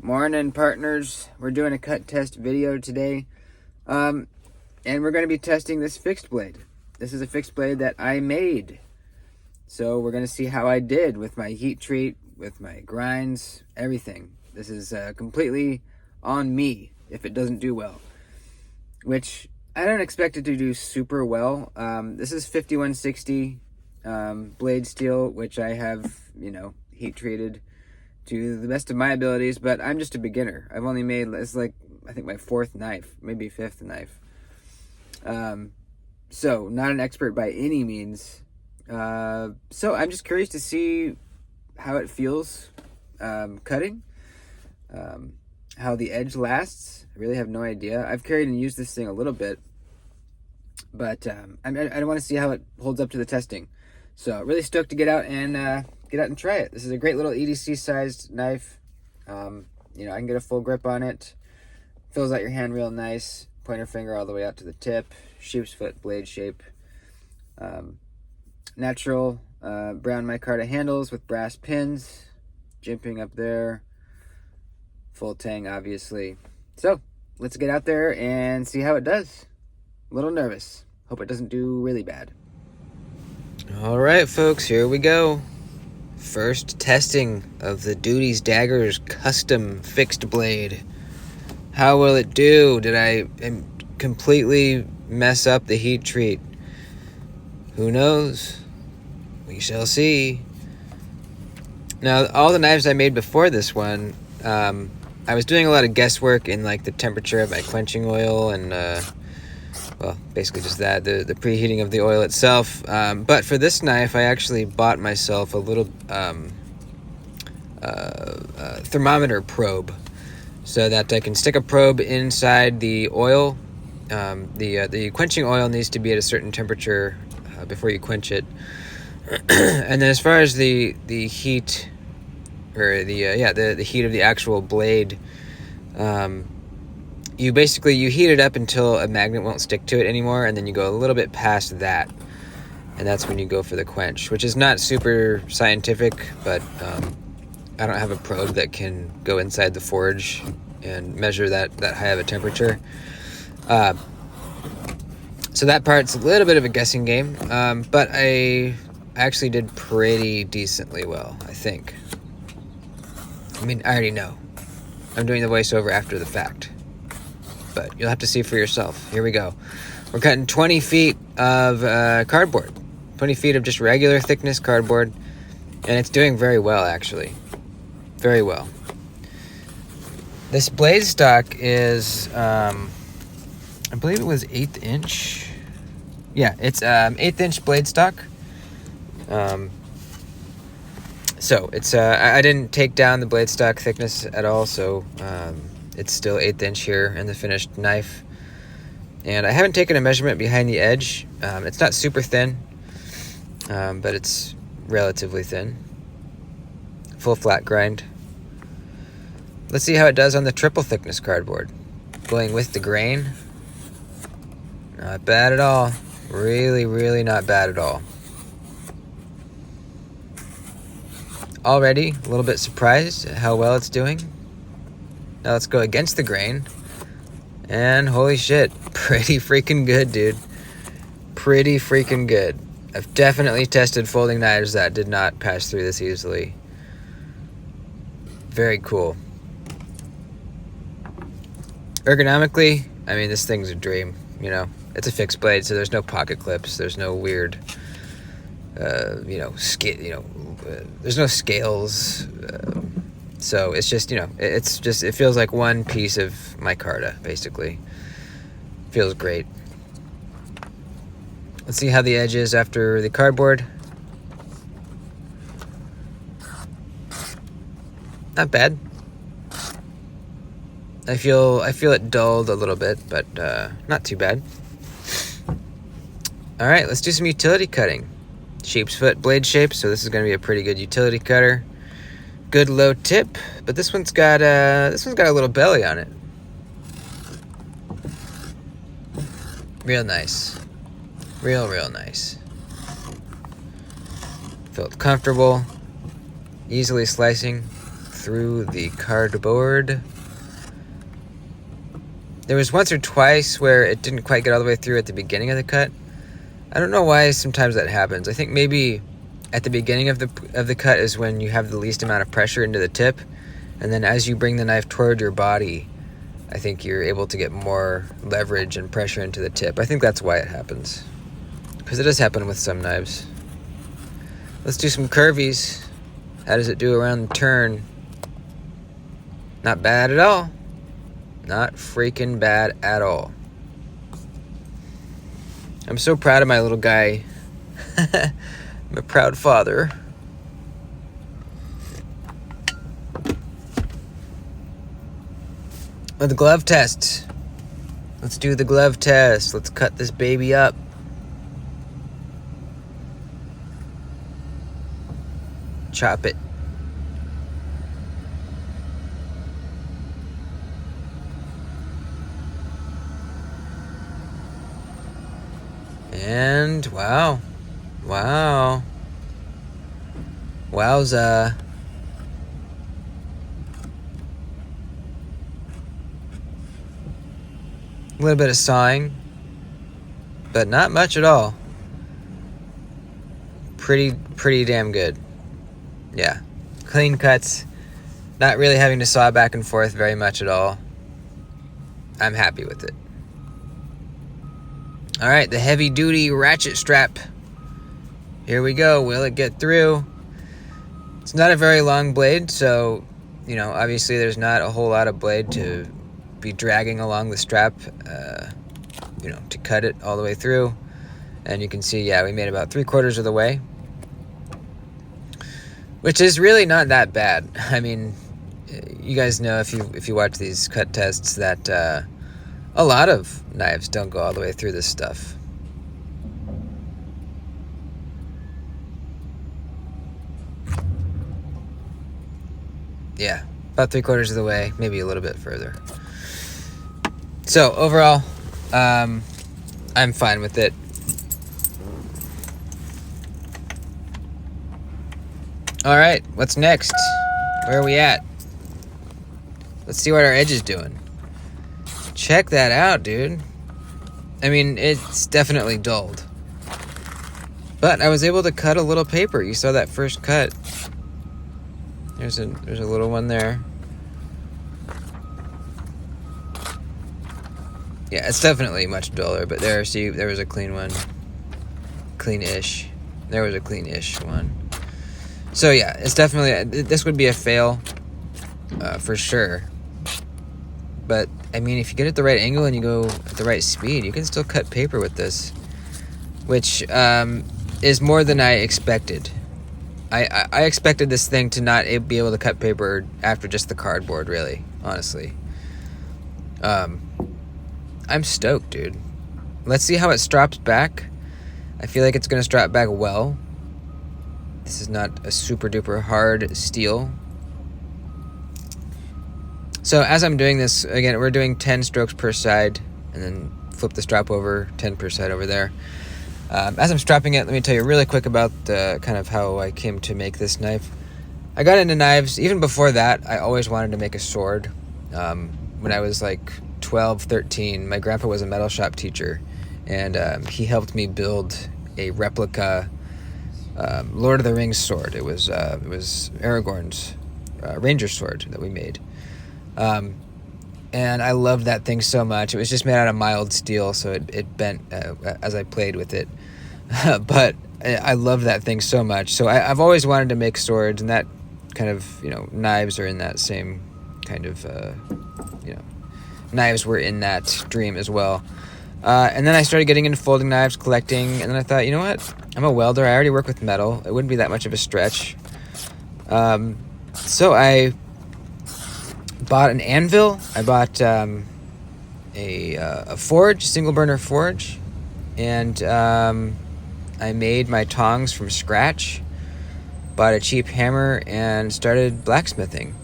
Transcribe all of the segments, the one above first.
Morning, partners. We're doing a cut test video today. And we're going to be testing this fixed blade. This is a fixed blade that I made. So we're going to see how I did with my heat treat, with my grinds, everything. This is completely on me if it doesn't do well. Which I don't expect it to do super well. This is 5160 blade steel, which I have, heat treated to the best of my abilities, but I'm just a beginner. I've only made, it's like, I think my fourth knife, maybe fifth knife. So not an expert by any means. So I'm just curious to see how it feels cutting, how the edge lasts. I really have no idea. I've carried and used this thing a little bit, but I want to see how it holds up to the testing. So really stoked to get out and try it. This is a great little EDC sized knife. I can get a full grip on it. Fills out your hand real nice. Pointer finger all the way out to the tip. Sheep's foot blade shape. Natural brown micarta handles with brass pins. Jimping up there. Full tang, obviously. So let's get out there and see how it does. A little nervous. Hope it doesn't do really bad. All right, folks, here we go. First testing of the Duties Daggers custom fixed blade. How will it do? Did I completely mess up the heat treat? Who knows? We shall see. Now, all the knives I made before this one, I was doing a lot of guesswork in like the temperature of my quenching oil and well, basically just that, the preheating of the oil itself. But for this knife, I actually bought myself a little thermometer probe so that I can stick a probe inside the oil. The quenching oil needs to be at a certain temperature before you quench it. And then as far as the heat, or the heat of the actual blade, you heat it up until a magnet won't stick to it anymore, and then you go a little bit past that, and that's when you go for the quench, which is not super scientific, but I don't have a probe that can go inside the forge and measure that high of a temperature. So that part's a little bit of a guessing game, but I actually did pretty decently well, I think. I mean, I already know. I'm doing the voiceover after the fact. But you'll have to see for yourself. Here we go. We're cutting 20 feet of cardboard. 20 feet of just regular thickness cardboard. And it's doing very well, actually. Very well. This blade stock is, I believe it was 1/8 inch. Yeah, it's 1/8 inch blade stock. So it's, I didn't take down the blade stock thickness at all, so it's still 1/8 inch here in the finished knife. And I haven't taken a measurement behind the edge. It's not super thin, but it's relatively thin. Full flat grind. Let's see how it does on the triple thickness cardboard. Going with the grain. Not bad at all. Really, really not bad at all. Already a little bit surprised at how well it's doing. Now let's go against the grain. And holy shit, pretty freaking good, dude. Pretty freaking good. I've definitely tested folding knives that did not pass through this easily. Very cool. Ergonomically, I mean, this thing's a dream, It's a fixed blade, so there's no pocket clips. There's no weird, there's no scales. So it's just, it feels like one piece of micarta, basically. Feels great. Let's see how the edge is after the cardboard. Not bad. I feel it dulled a little bit, but not too bad. All right, let's do some utility cutting. Sheep's foot blade shape, so this is going to be a pretty good utility cutter. Good low tip, but this one's got a little belly on it. Real nice. Real nice. Felt comfortable. Easily slicing through the cardboard. There was once or twice where it didn't quite get all the way through at the beginning of the cut. I don't know why sometimes that happens. I think maybe at the beginning of the cut is when you have the least amount of pressure into the tip, and then as you bring the knife toward your body, I think you're able to get more leverage and pressure into the tip. I think that's why it happens, because it does happen with some knives. Let's do some curvies. How does it do around the turn? Not bad at all. Not freaking bad at all. I'm so proud of my little guy. I'm a proud father. The glove test. Let's do the glove test. Let's cut this baby up. Chop it. And wow. Wowza. A little bit of sawing, but not much at all. Pretty damn good. Yeah, clean cuts. Not really having to saw back and forth very much at all. I'm happy with it. All right, the heavy duty ratchet strap. Here we go. Will it get through? It's not a very long blade, so, obviously there's not a whole lot of blade to be dragging along the strap, to cut it all the way through. And you can see, we made about 3/4 of the way, which is really not that bad. I mean, you guys know if you watch these cut tests that a lot of knives don't go all the way through this stuff. Yeah, about 3/4 of the way, maybe a little bit further. So overall, I'm fine with it. All right, what's next? Where are we at? Let's see what our edge is doing. Check that out, dude. I mean, it's definitely dulled, but I was able to cut a little paper. You saw that first cut. There's a little one there. Yeah, it's definitely much duller, but there was a clean one. Clean-ish. There was a clean-ish one. So yeah, it's definitely, this would be a fail, for sure. But, I mean, if you get it at the right angle and you go at the right speed, you can still cut paper with this, which is more than I expected. I expected this thing to not be able to cut paper after just the cardboard, really, honestly. I'm stoked, dude. Let's see how it strops back. I feel like it's going to strap back well. This is not a super duper hard steel. So as I'm doing this, again, we're doing 10 strokes per side, and then flip the strap over, 10 per side over there. As I'm strapping it, let me tell you really quick about kind of how I came to make this knife. I got into knives. Even before that, I always wanted to make a sword. When I was like 12, 13, my grandpa was a metal shop teacher, and he helped me build a replica Lord of the Rings sword. It was Aragorn's ranger sword that we made. And I loved that thing so much. It was just made out of mild steel, so it bent as I played with it. But I loved that thing so much. So I've always wanted to make swords, and that kind of, knives are in that same kind of, knives were in that dream as well. And then I started getting into folding knives, collecting, and then I thought, you know what? I'm a welder. I already work with metal. It wouldn't be that much of a stretch. So I bought an anvil. I bought a forge, single burner forge, and I made my tongs from scratch. Bought a cheap hammer and started blacksmithing.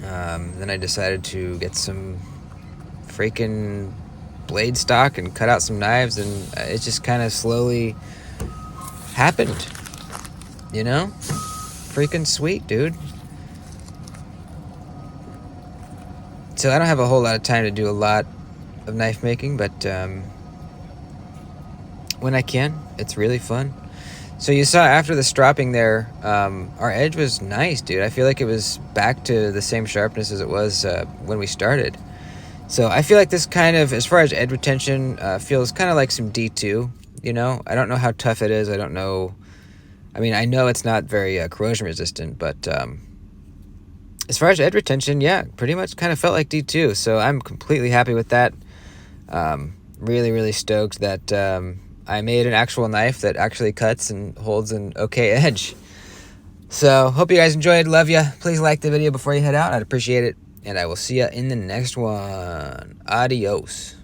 Then I decided to get some freaking blade stock and cut out some knives, and it just kind of slowly happened. Freaking sweet, dude. So I don't have a whole lot of time to do a lot of knife making, but when I can, it's really fun. So you saw after the stropping there, our edge was nice, dude. I feel like it was back to the same sharpness as it was when we started. So I feel like this kind of, as far as edge retention, feels kind of like some D2, you know? I don't know how tough it is. I don't know. I mean, I know it's not very corrosion resistant, but as far as edge retention, yeah, pretty much kind of felt like D2. So I'm completely happy with that. Really, really stoked that I made an actual knife that actually cuts and holds an okay edge. So hope you guys enjoyed. Love ya. Please like the video before you head out. I'd appreciate it. And I will see you in the next one. Adios.